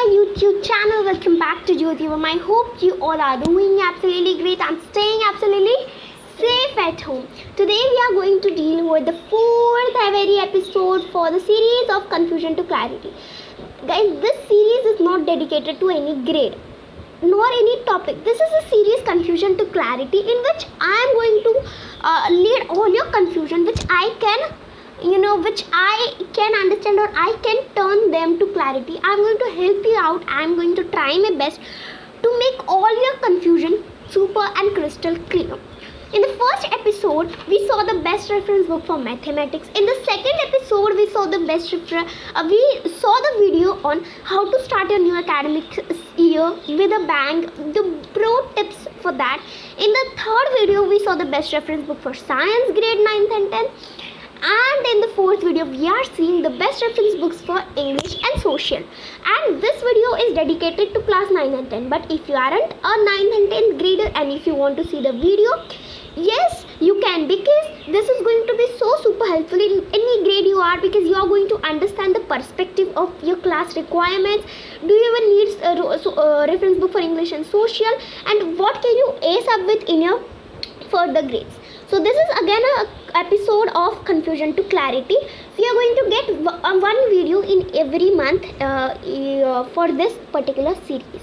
my YouTube channel. Welcome back to Jyotivam. I hope you all are doing absolutely great and staying absolutely safe at home. Today we are going to deal with the fourth very episode for the series of Confusion to Clarity. Guys, this series is not dedicated to any grade nor any topic. This is a series Confusion to Clarity in which I am going to lead all your confusion, which I can understand or I can turn them to clarity. I'm going to help you out. I'm going to try my best to make all your confusion super and crystal clear. In the first episode, we saw the best reference book for mathematics. In the second episode, we saw the video on how to start a new academic year with a bang, the pro tips for that. In the third video, we saw the best reference book for science grade 9th and 10th. And in the fourth video, we are seeing the best reference books for English and social. And this video is dedicated to class 9 and 10. But if you aren't a 9th and 10th grader and if you want to see the video, yes, you can, because this is going to be so super helpful in any grade you are, because you are going to understand the perspective of your class requirements. Do you even need a reference book for English and social? And what can you ace up with in your further grades? So this is again a episode of Confusion to Clarity. We are going to get one video in every month for this particular series.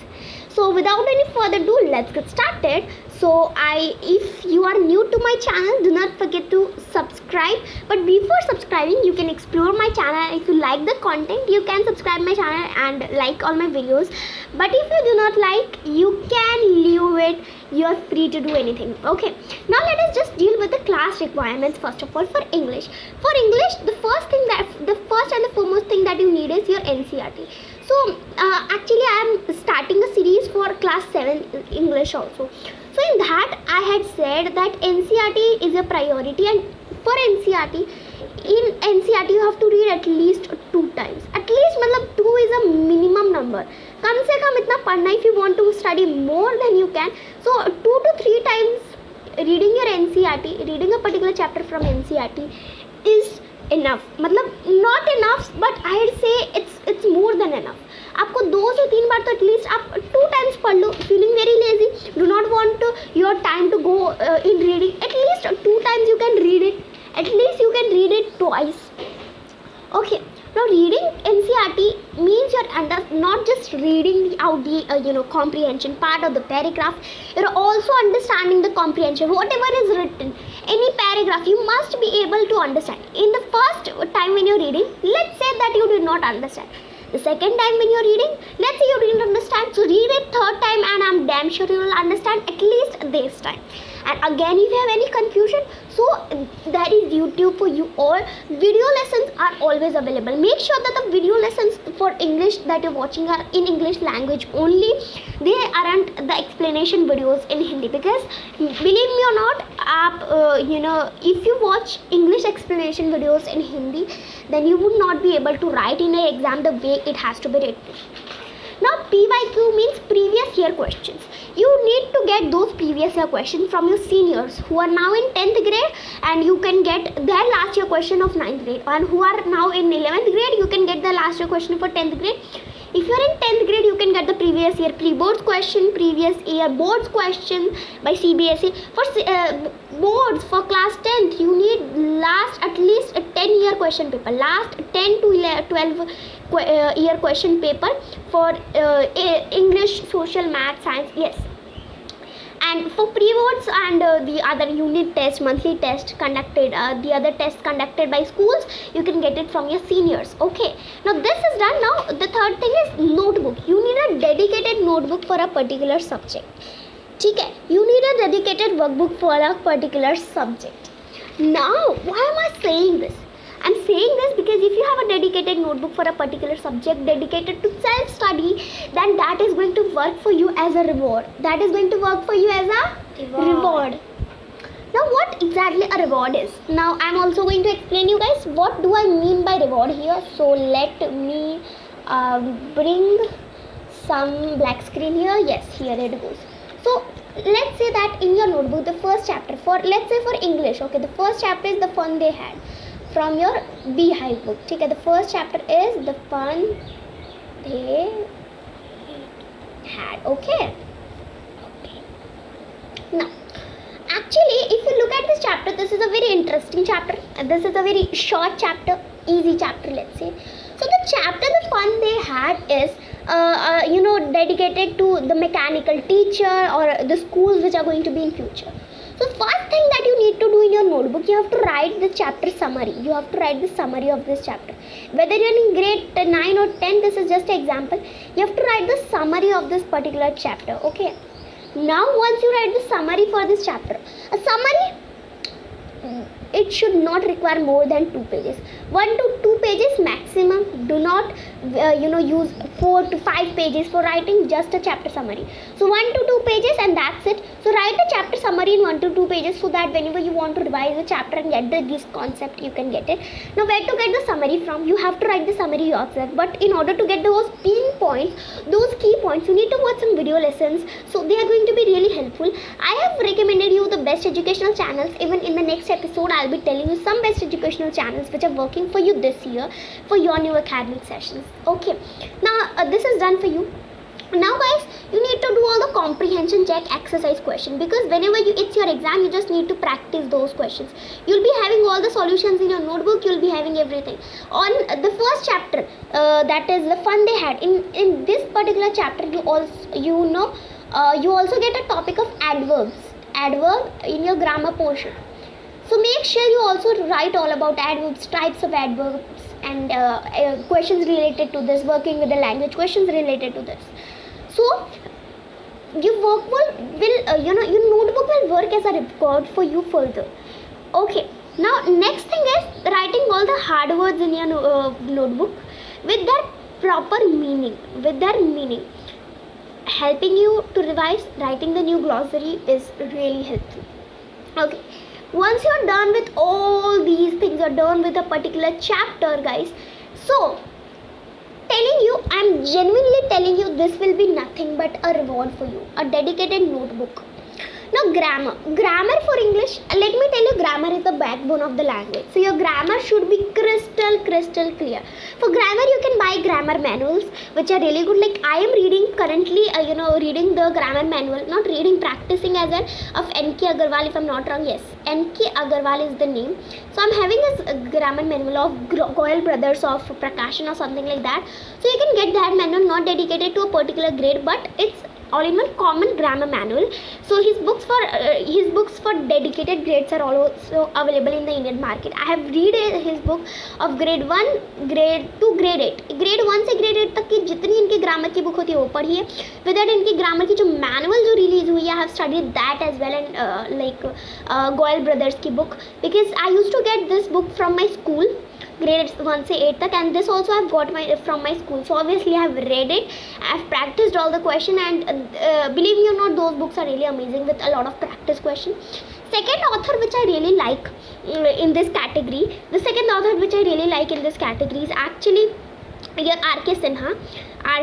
So without any further ado, let's get started. So if you are new to my channel, do not forget to subscribe. But before subscribing, you can explore my channel. If you like the content, you can subscribe my channel and like all my videos. But if you do not like, you can leave it. You are free to do anything. Okay, now let us just deal with the class requirements first of all for English. For English, the first and the foremost thing that you need is your NCERT. So actually I am starting a series for class 7 English also. So in that I had said that NCERT is a priority, and for NCERT, you have to read at least 2 times. At least matlab 2 is a minimum number. कम से कम इतना पढ़ना. If you want to study more, then you can. So 2 to 3 times reading your NCERT, reading a particular chapter from NCERT is enough. मतलब not enough, but I'd say it's more than enough. आपको 2 से 3 बार तो at least आप 2 times पढ़ लो. Feeling very lazy, do not want your time to go in reading, at least 2 times you can read it. At least you can read it twice. Okay, now reading NCERT means you're not just reading out the comprehension part of the paragraph. You're also understanding the comprehension. Whatever is written, any paragraph, you must be able to understand. In the first time when you're reading, let's say that you did not understand. The second time when you're reading, let's say you didn't understand, so read it third time and I'm damn sure you will understand at least this time. And again, if you have any confusion, so that is YouTube for you all. Video lessons are always available. Make sure that the video lessons for English that you're watching are in English language only. They aren't the explanation videos in Hindi, because believe me or not, if you watch English explanation videos in Hindi, then you would not be able to write in an exam the way it has to be written. Now PYQ means previous year questions. You need to get those previous year questions from your seniors who are now in 10th grade, and you can get their last year question of 9th grade, and who are now in 11th grade, you can get the last year question for 10th grade. If you are in 10th grade, you can get the previous year pre-boards question, previous year boards question by CBSE. For boards for class 10th, you need at least a 10-year question paper, last 10 to 12 year question paper for English, social, math, science, yes. And for pre-boards and the other unit test, monthly test conducted, the other tests conducted by schools, you can get it from your seniors. Okay, now this is done. Now the third thing is notebook. You need a dedicated notebook for a particular subject. ठीक है, you need a dedicated workbook for a particular subject. Now why am I saying this? I'm saying this because if you have a dedicated notebook for a particular subject dedicated to self-study, then that is going to work for you as a reward. That is going to work for you as a reward. Now what exactly a reward is? Now I'm also going to explain you guys what do I mean by reward here. So let me bring some black screen here. Yes, here it goes. So let's say that in your notebook, the first chapter let's say for English, okay, the first chapter is the fun they had from your Beehive book. Okay, the first chapter is the fun they had. Okay. Now, actually, if you look at this chapter, this is a very interesting chapter. This is a very short chapter, easy chapter, let's say. So the chapter, the fun they had is, dedicated to the mechanical teacher or the schools which are going to be in future. So first thing that you need to do in your notebook, you have to write the chapter summary. You have to write the summary of this chapter. Whether you're in grade 9 or 10, this is just an example. You have to write the summary of this particular chapter. Okay. Now once you write the summary for this chapter, a summary, it should not require more than 2 pages. 1 to 2 pages maximum. Do not use 4 to 5 pages for writing just a chapter summary. So 1 to 2 pages and that's it. So write a chapter summary in 1 to 2 pages so that whenever you want to revise the chapter and get this concept, you can get it. Now where to get the summary from? You have to write the summary yourself, but in order to get those pinpoints, those key points, you need to watch some video lessons. So they are going to be really helpful. I have recommended you the best educational channels. Even in the next episode, I'll be telling you some best educational channels which are working for you this year for your new academic sessions. Okay, now this is done for you. Now guys, you need to do all the comprehension check exercise question, because whenever it's your exam, you just need to practice those questions. You'll be having all the solutions in your notebook, you'll be having everything. On the first chapter, that is the fun they had, in this particular chapter, you also get a topic of adverb in your grammar portion. So make sure you also write all about adverbs, types of adverbs, and questions related to this, working with the language, questions related to this. So your work your notebook will work as a record for you further. Okay. Now next thing is writing all the hard words in your notebook with their proper meaning, helping you to revise. Writing the new glossary is really helpful. Okay. Once you're done with all these things, you're done with a particular chapter, guys. So I'm genuinely telling you, this will be nothing but a reward for you, a dedicated notebook. Now grammar for English, let me tell you, grammar is the backbone of the language. So your grammar should be crystal clear. For grammar, you can buy grammar manuals which are really good. Like I am reading currently, reading the grammar manual, not reading, practicing as well, of N.K. Agarwal, if I'm not wrong. Yes, N.K. Agarwal is the name. So I'm having a grammar manual of Goyal Brothers of Prakashan or something like that. So you can get that manual, not dedicated to a particular grade, but it's all-in-one common grammar manual. So his books for dedicated grades are also available in the Indian market. I have read his book of grade 1, grade 2, grade 8. grade 1 से grade 8 तक की जितनी इनकी grammar की book होती है वो पढ़ी है. विद दैट इनकी ग्रामर की जो मैनुअल जो रिलीज हुई है, I have studied that as well, and Goyal brothers की book, because I used to get this book from my school grade 1 से 8 तक, and this also I've got from my school. So obviously I have read it, I've practiced all the question, and believe me or not, those books are really amazing with a lot of practice questions. Second author which I really like in this category, is actually R.K. Sinha. I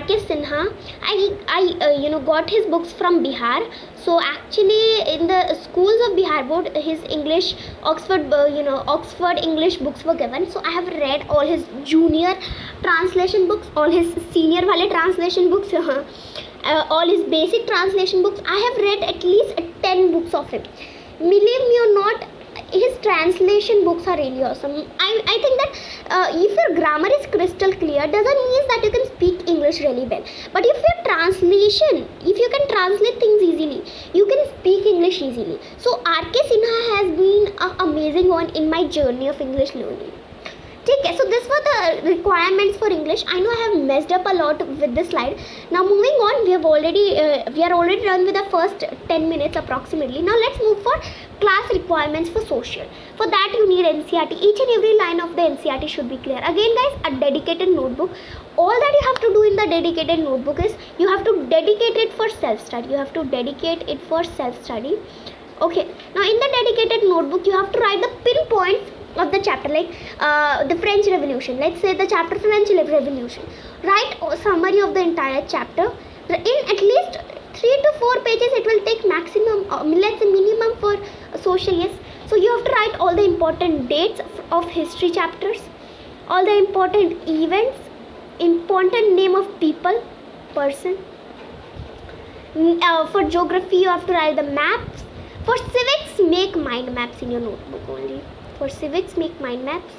got his books from Bihar. So actually in the schools of Bihar board, his English Oxford English books were given. So I have read all his junior translation books, all his senior wale translation books, all his basic translation books. I have read at least 10 books of him. Believe me or not, his translation books are really awesome. I think that if your grammar is crystal clear, doesn't mean that you can speak English really well. But if you can translate things easily, you can speak English easily. So R.K. Sinha has been an amazing one in my journey of English learning. Okay, so this were the requirements for English. I know I have messed up a lot with this slide. Now moving on, we are already done with the first 10 minutes approximately. Now let's move for class requirements for social. For that you need NCERT. Each and every line of the NCERT should be clear. Again guys, a dedicated notebook. All that you have to do in the dedicated notebook is you have to dedicate it for self-study. Okay, now in the dedicated notebook, you have to write the pinpoints of the chapter, like the French Revolution. Let's say the chapter French Revolution. Write a summary of the entire chapter in at least 3 to 4 pages. It will take minimum for social. Yes, so you have to write all the important dates of history chapters, all the important events, important name of people, person, For geography you have to write the maps. For civics, make mind maps in your notebook only. For civics, make mind maps,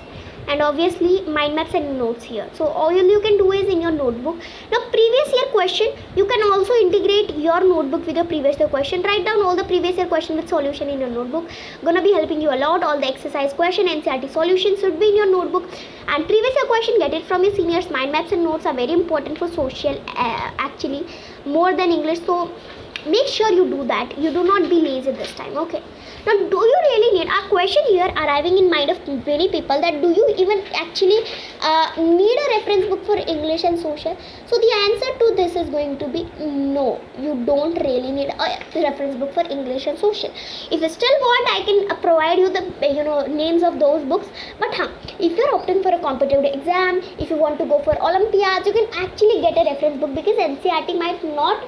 and obviously mind maps and notes here. So all you can do is in your notebook. Now previous year question, you can also integrate your notebook with your previous year question. Write down all the previous year question with solution in your notebook. Gonna be helping you a lot. All the exercise question, NCERT solutions should be in your notebook. And previous year question, get it from your seniors. Mind maps and notes are very important for social, actually more than English. So make sure you do that. You do not be lazy this time. Okay, now do you really need a question here arriving in mind of many people, that do you even actually need a reference book for English and social? So the answer to this is going to be no, you don't really need a reference book for English and social. If you still want, I can provide you the names of those books. But if you're opting for a competitive exam, if you want to go for Olympiads, you can actually get a reference book, because NCERT might not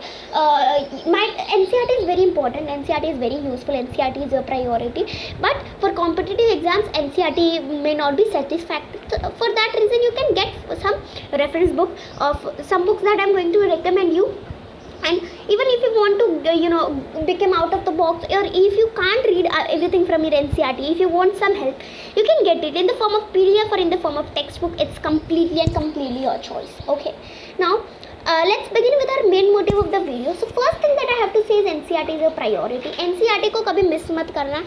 NCERT is very important, NCERT is very useful, NCERT is your priority. But for competitive exams, NCERT may not be satisfactory. For that reason, you can get some reference book of some books that I'm going to recommend you. And even if you want to become out of the box, or if you can't read everything from your NCERT, if you want some help, you can get it in the form of PDF or in the form of textbook. It's completely your choice. Okay, now let's begin with our main motive of the video. So first thing that I have to say is NCERT is a priority. NCERT को कभी miss मत करना.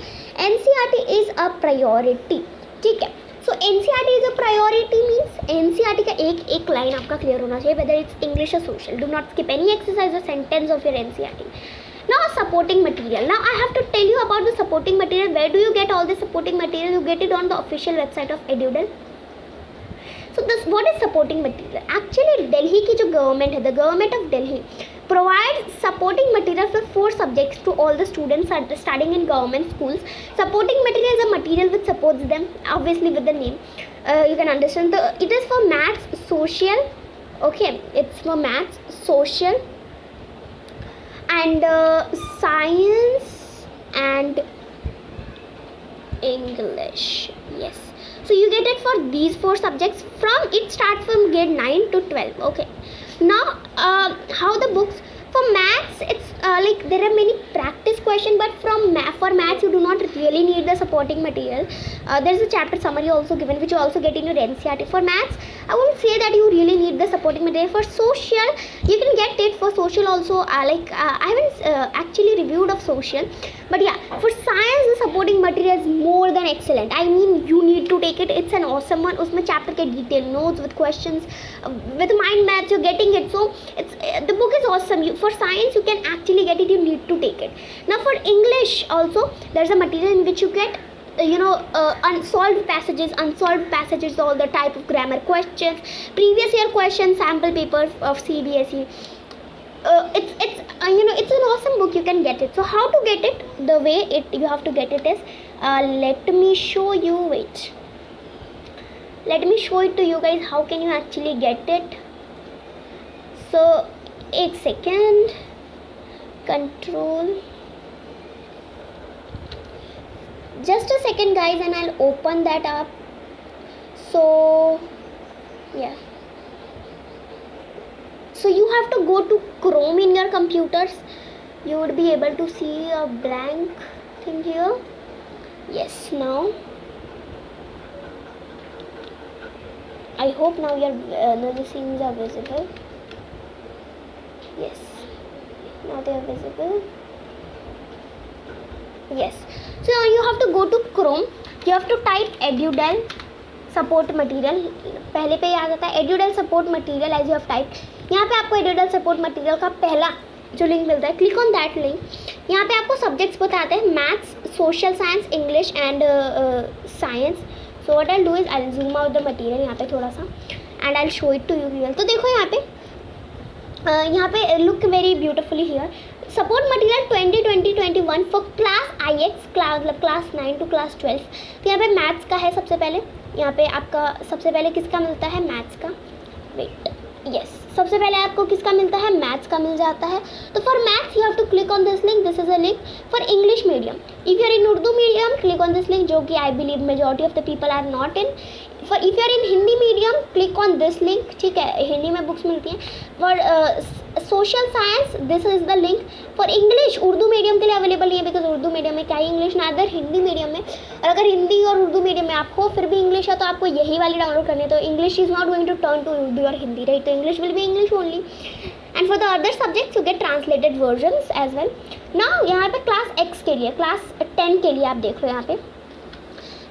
NCERT is a priority. ठीक है. So NCERT is a priority means NCERT का एक line आपका clear होना चाहिए, whether it's English or social. Do not skip any exercise or sentence of your NCERT. Now supporting material. Now I have to tell you about the supporting material. Where do you get all the supporting material? You get it on the official website of EduDel. So this, what is supporting material? Actually Delhi की जो government है, the government of Delhi provides supporting material for 4 subjects to all the students studying in government schools. Supporting material is a material which supports them, obviously with the name. You can understand. It is for maths, social. Okay, it's for maths, social, and science and English. Yes. So you get it for these 4 subjects. It starts from grade 9 to 12. Okay. Now how the books for maths, it's like there are many practice questions, but for maths you do not really need the supporting material. There is a chapter summary also given, which you also get in your NCERT. For maths, I won't say that you really need the supporting material. For social, you can get it for social also. I haven't actually reviewed of social, but yeah, for science the supporting material is more than excellent. I mean, you need to take it. It's an awesome one. उसमें chapter के detailed notes with questions, with mind maps, you're getting it. So it's the book is awesome. For science you can actually get it. You need to take it. Now for English also, there's a material in which you get unsolved passages, all the type of grammar questions, previous year questions, sample papers of CBSE. It's an awesome book. You can get it. So how to get it? The way you have to get it is, let me show you. Wait, let me show it to you guys. How can you actually get it? So एक second, control, just a second guys, and I'll open that up. So yeah, so you have to go to Chrome in your computers. You would be able to see a blank thing here. Yes, now I hope now the scenes are visible. Yes, now they are visible. Yes, so you have to go to Chrome. You have to type EduDel support material. पहले पे आ जाता है EduDel support material as you have typed. यहाँ पे आपको EduDel support material का पहला जो लिंक मिलता है, क्लिक ऑन दैट लिंक. यहाँ पे आपको सब्जेक्ट्स बताते हैं, maths, social science, English and science. So what I do is I zoom out the material यहाँ पे थोड़ा सा, and I show it to you real. तो देखो यहाँ पे look very beautifully here. Support material 2020-21 for class IX, class 9 to class 12. तो यहाँ पे मैथ्स का है सबसे पहले. यहाँ पे आपका सबसे पहले किसका मिलता है? मैथ्स का. वेट, यस, सबसे पहले आपको किसका मिलता है? मैथ्स का मिल जाता है. तो for maths you have to click on this link. This is a link for English medium. If you are in Urdu medium, click on this link, जो कि I believe majority of the people are not in. For if you are in Hindi medium click on this link, ठीक है, हिंदी में books मिलती हैं. For social science this is the link. For English Urdu medium के लिए available नहीं है, because Urdu medium में क्या है इंग्लिश ना, अदर हिंदी मीडियम में. और अगर हिंदी और उर्दू मीडियम में आप हो फिर भी इंग्लिश है तो आपको यही वाली डाउनलोड करनी है. तो English is not going to turn to Urdu और हिंदी, राइट. तो English will be English only. And for the other subjects you get translated versions as well. Now यहाँ पे क्लास एक्स के लिए, क्लास 10 के लिए आप देख लो यहाँ पे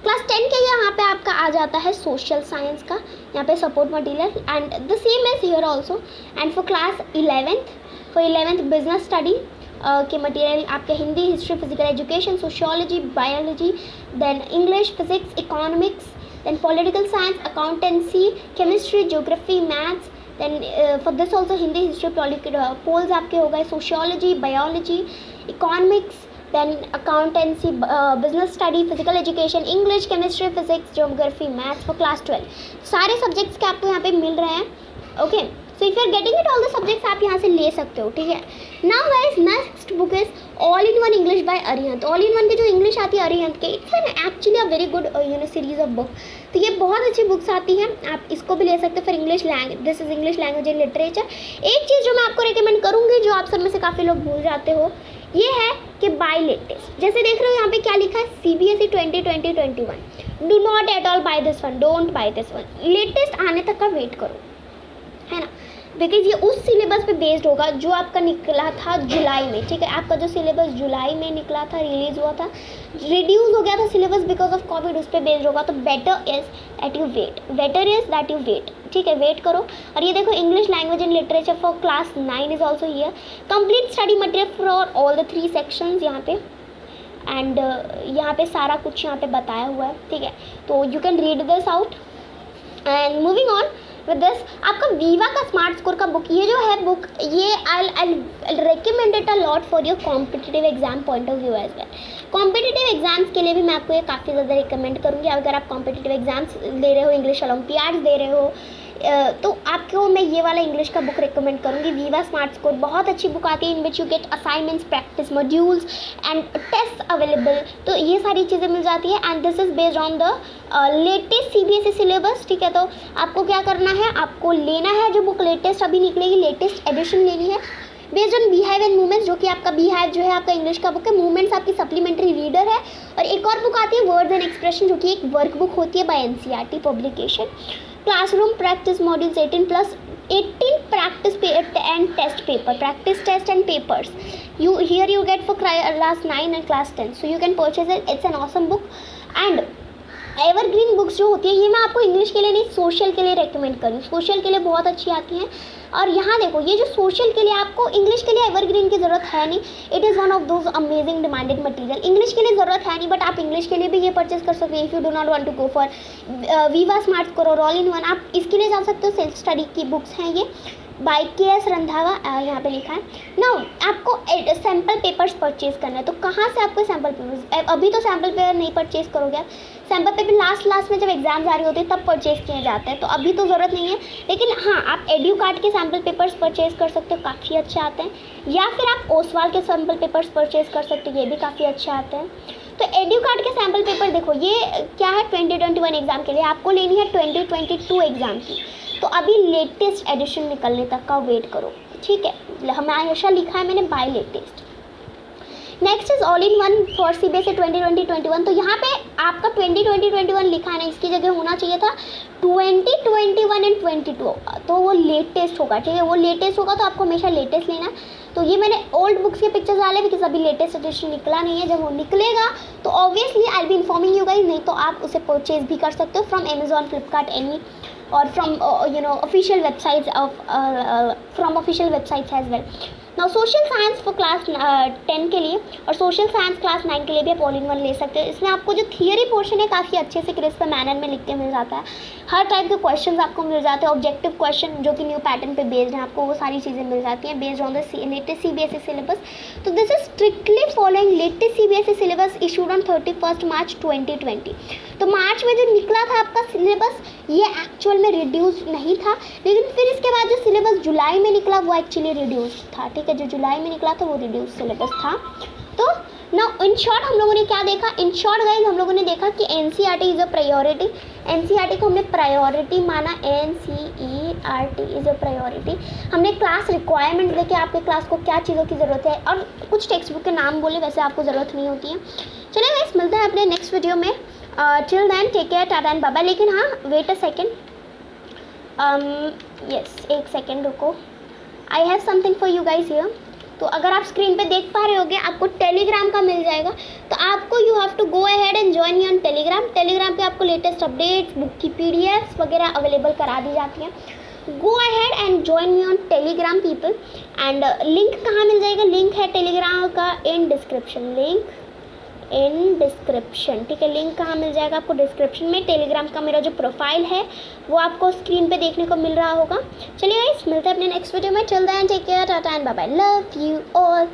क्लास 10 के लिए यहाँ पे आपका आ जाता है सोशल साइंस का यहाँ पे support material and the same is here also. And for class 11th business study के मटेरियल आपके Hindi, history, physical education, sociology, biology, then English, physics, economics, then political science, accountancy, chemistry, geography, maths. Then for this also Hindi, history, polls आपके हो गए, sociology, biology, economics, then accountancy, business study, physical education, English, chemistry, physics, geography, maths for class 12. सारे subjects के आपको यहाँ पे मिल रहे हैं. Okay, so if you are getting it all the subjects आप यहाँ से ले सकते हो, ठीक है. Now guys next book is all in one English by Arihant. All in one की जो इंग्लिश आती है अरिहंत के, it's an actually a very good series of book. तो ये बहुत अच्छी बुक्स आती हैं, आप इसको भी ले सकते हो for English language. This is English language and literature. एक चीज़ जो मैं आपको रिकमेंड करूँगी जो आप सब में से काफ़ी लोग भूल जाते हो, ये है कि बाय लेटेस्ट. जैसे देख रहे हो यहाँ पे क्या लिखा है, CBSE 2020-21. Do not at all buy this one, don't buy this one. Latest आने तक का वेट करो, है ना, बिकॉज ये उस सिलेबस पे बेस्ड होगा जो आपका निकला था जुलाई में, ठीक है. आपका जो सिलेबस जुलाई में निकला था, रिलीज हुआ था, रिड्यूस हो गया था सिलेबस बिकॉज ऑफ कोविड, उस पर बेस्ड होगा. तो better is that you wait, ठीक है, वेट करो. और ये देखो English language and literature for class 9 is also here. Complete study material for all the 3 sections यहाँ पे. एंड यहाँ पे सारा कुछ यहाँ पे बताया हुआ है, ठीक है. तो you can read this out. And moving on with this, आपका वीवा का स्मार्ट स्कोर का बुक, ये जो है बुक, ये I recommend it a lot for your competitive exam point of view as well. Competitive exams के लिए भी मैं आपको ये काफ़ी ज़्यादा रिकमेंड करूँगी. अगर आप कॉम्पिटिटिव एग्जाम्स दे रहे हो, इंग्लिश ओलंपियाड्स दे रहे हो, तो आपको मैं ये वाला इंग्लिश का बुक रिकमेंड करूँगी. वीवा स्मार्ट स्कोर बहुत अच्छी बुक आती है, in which you get assignments, practice modules and test available. तो ये सारी चीज़ें मिल जाती है. And this is based on the latest CBSE syllabus, ठीक है. तो आपको क्या करना है, आपको लेना है जो बुक लेटेस्ट अभी निकलेगी, लेटेस्ट एडिशन लेनी है based on behave and movements, जो कि आपका बिहेव जो है आपका इंग्लिश का बुक है. मूवमेंट्स आपकी सप्लीमेंट्री रीडर है. और एक और बुक आती है वर्ड्स एंड एक्सप्रेशन, जो कि एक वर्क बुक होती है by NCERT publication. Classroom practice modules 18 practice and test paper, practice test and papers. You get for class 9 and class 10. So you can purchase it. It's an awesome book. And evergreen books जो होती है, ये मैं आपको English के लिए नहीं, social के लिए रेकमेंड करूँ. सोशल के लिए बहुत अच्छी आती हैं. और यहाँ देखो, ये जो सोशल के लिए, आपको इंग्लिश के लिए एवरग्रीन की ज़रूरत है नहीं. It is one of those amazing demanded material. English के लिए ज़रूरत है नहीं, बट आप इंग्लिश के लिए भी ये परचेज कर सकते हो. If you do not want to go for viva smart score और ऑल इन वन, आप इसके लिए जा सकते हो. सेल्फ स्टडी की बुक्स हैं ये, बाय KS रंधावा, यहाँ पे लिखा है. नाउ आपको सैम्पल पेपर्स परचेज करना है. तो कहाँ से आपको सैम्पल पेपर्स, अभी तो सैम्पल पेपर नहीं परचेज करोगे आप. सैम्पल पेपर लास्ट में जब एग्जाम्स आ रही होती है तब परचेज किए जाते हैं, तो अभी तो ज़रूरत नहीं है. लेकिन हाँ, आप एड्यू कार्ड के सैम्पल पेपर्स परचेज कर सकते हो, काफ़ी अच्छे आते हैं. या फिर आप ओसवाल के सैम्पल पेपर्स परचेज कर सकते हो, ये भी काफ़ी अच्छे आते हैं. तो एड्यू कार्ड के सैम्पल पेपर देखो, ये क्या है, 2021 एग्ज़ाम के लिए आपको लेनी है 2022 एग्ज़ाम की. तो अभी लेटेस्ट एडिशन निकलने तक का वेट करो, ठीक है. हमेशा लिखा है मैंने by latest. Next is all in one for CBSE 2020-21. तो यहाँ पे आपका 2020-21 लिखा है ना, इसकी जगह होना चाहिए था 2021 एंड 22. तो वो लेटेस्ट होगा, ठीक है, वो लेटेस्ट होगा. तो आपको हमेशा लेटेस्ट लेना है. तो ये मैंने ओल्ड बुक्स के पिक्चर्स डाले बिकॉज अभी लेटेस्ट एडिशन निकला नहीं है. जब वो निकलेगा तो obviously I be informing you guys. नहीं तो आप उसे परचेज भी कर सकते हो फ्रॉम Amazon, Flipkart, एनी, और from official websites from official websites as well. Now social science for class 10 के लिए और सोशल साइंस क्लास 9 के लिए भी आप ऑल इन वन ले सकते हो. इसमें आपको जो थियरी पोर्शन है काफ़ी अच्छे से क्रिस्प मैनर में लिख के मिल जाता है. हर टाइप के क्वेश्चंस आपको मिल जाते हैं, ऑब्जेक्टिव क्वेश्चन जो कि न्यू पैटर्न पे बेस्ड हैं, आपको वो सारी चीज़ें मिल जाती हैं based on the latest CBSE syllabus. तो this is strictly following latest CBSE syllabus issued on 31 March 2020. तो मार्च में जो निकला था आपका सिलेबस, ये एक्चुअल में रिड्यूस नहीं था, लेकिन फिर इसके बाद जो सिलेबस जुलाई में निकला वो एक्चुअली रिड्यूस था, ठीक है. जो जुलाई में निकला था वो रिड्यूस सिलेबस था. तो ना इन शॉर्ट हम लोगों ने क्या देखा, इन शॉर्ट गाइज हम लोगों ने देखा कि NCERT is a priority, NCERT को हमने प्रायोरिटी माना, NCERT इज़ अ प्रायोरिटी। हमने क्लास रिक्वायरमेंट देखे आपके क्लास को क्या चीज़ों की ज़रूरत है, और कुछ टेक्स्ट बुक के नाम बोले, वैसे आपको ज़रूरत नहीं होती है। चलिए गाइस मिलते हैं अपने नेक्स्ट वीडियो में। Till then take care, tata and bye bye. लेकिन हाँ वेट अ सेकेंड, यस एक सेकेंड रुको, I have something for you guys here. तो अगर आप स्क्रीन पे देख पा रहे होगे आपको टेलीग्राम का मिल जाएगा, तो आपको you have to go ahead and join me on Telegram. Telegram पे आपको लेटेस्ट अपडेट्स, बुक की PDFs वगैरह अवेलेबल करा दी जाती हैं। Go ahead and join me on Telegram people. And link कहाँ मिल जाएगा, लिंक है टेलीग्राम का in description, link in description, ठीक है। लिंक कहाँ मिल जाएगा आपको, डिस्क्रिप्शन में। टेलीग्राम का मेरा जो प्रोफाइल है वो आपको स्क्रीन पे देखने को मिल रहा होगा। चलिए गाइस मिलते हैं अपने नेक्स्ट वीडियो में। Till then take care, tata and bye bye, love you all.